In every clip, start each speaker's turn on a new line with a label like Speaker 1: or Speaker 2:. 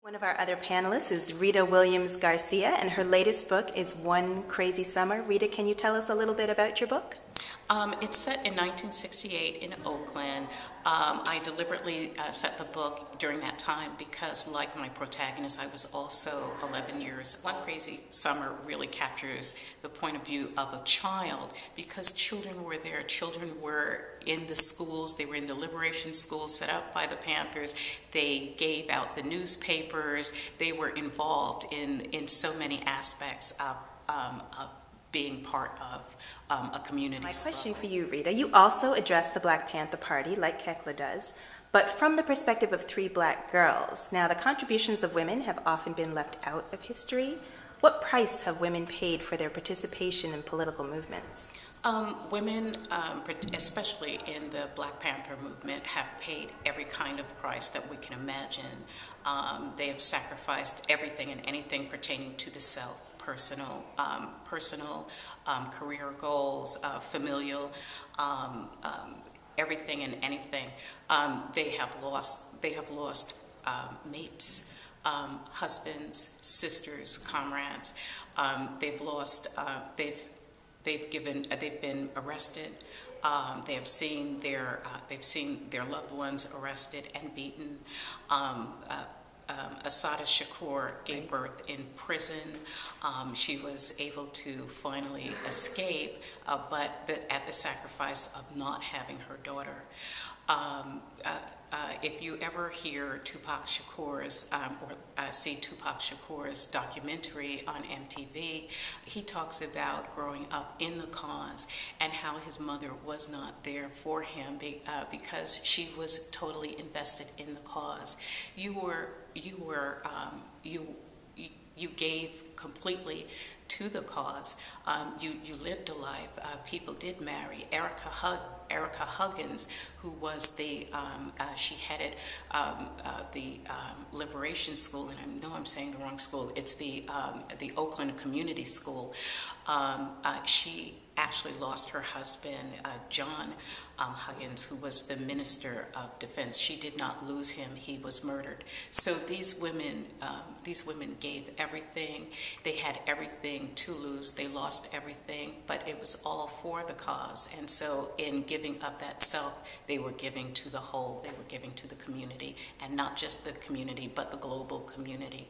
Speaker 1: One of our other panelists is Rita Williams Garcia, and her latest book is One Crazy Summer. Rita, can you tell us a little bit about your book?
Speaker 2: It's set in 1968 in Oakland. I deliberately set the book during that time because, like my protagonist, I was also 11 years. One Crazy Summer really captures the point of view of a child because children were there. Children were in the schools. They were in the liberation schools set up by the Panthers. They gave out the newspapers. They were involved in so many aspects of being part of a community.
Speaker 1: My question for you, Rita, you also address the Black Panther Party, like Kekla does, but from the perspective of three black girls. Now, the contributions of women have often been left out of history. What price have women paid for their participation in political movements?
Speaker 2: Women, especially in the Black Panther movement, have paid every kind of price that we can imagine. They have sacrificed everything and anything pertaining to the self, personal career goals, familial, everything and anything. They have lost mates. Husbands, sisters, comrades. They've been arrested. They've seen their loved ones arrested and beaten. Assata Shakur gave birth in prison. She was able to finally escape, but at the sacrifice of not having her daughter. If you ever hear Tupac Shakur's or see Tupac Shakur's documentary on MTV, he talks about growing up in the cause and how his mother was not there for him because she was totally invested in the cause. You gave completely to the cause. You lived a life. People did marry. Erica Huggins, who was she headed the Liberation School, and I know I'm saying the wrong school. It's the Oakland Community School. She actually lost her husband, John Huggins, who was the Minister of Defense. She did not lose him; he was murdered. So these women gave everything. They had everything to lose. They lost everything, but it was all for the cause. And so, in giving up that self, they were giving to the whole. They were giving to the community, and not just the community, but the global community.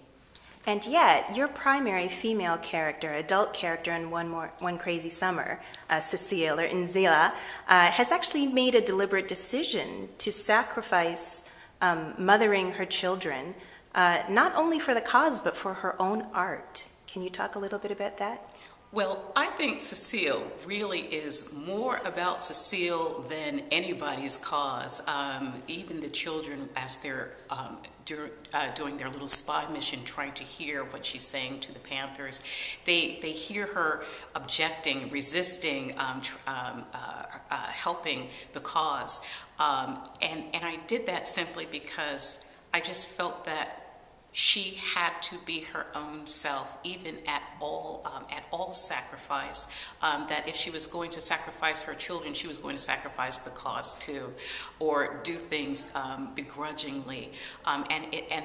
Speaker 1: And yet, your primary female character, adult character in One Crazy Summer, Cecile, or Nzila, has actually made a deliberate decision to sacrifice mothering her children, not only for the cause, but for her own art. Can you talk a little bit about that?
Speaker 2: Well, I think Cecile really is more about Cecile than anybody's cause. Even the children, as they're doing their little spy mission, trying to hear what she's saying to the Panthers, they hear her objecting, resisting, helping the cause. And I did that simply because I just felt that she had to be her own self, even at all sacrifice. That if she was going to sacrifice her children, she was going to sacrifice the cause too, or do things begrudgingly. And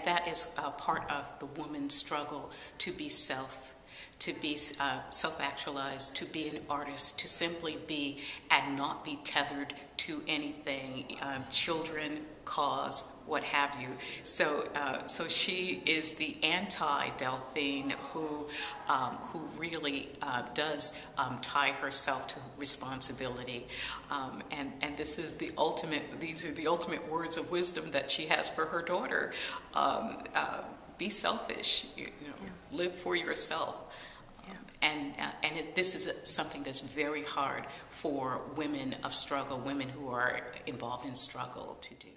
Speaker 2: that is part of the woman's struggle to be self-actualized, to be an artist, to simply be and not be tethered to anything, children, cause, what have you. So she is the anti-Delphine who really does tie herself to responsibility, and these are the ultimate words of wisdom that she has for her daughter. Be selfish, live for yourself. This is something that's very hard for women of struggle, women who are involved in struggle to do.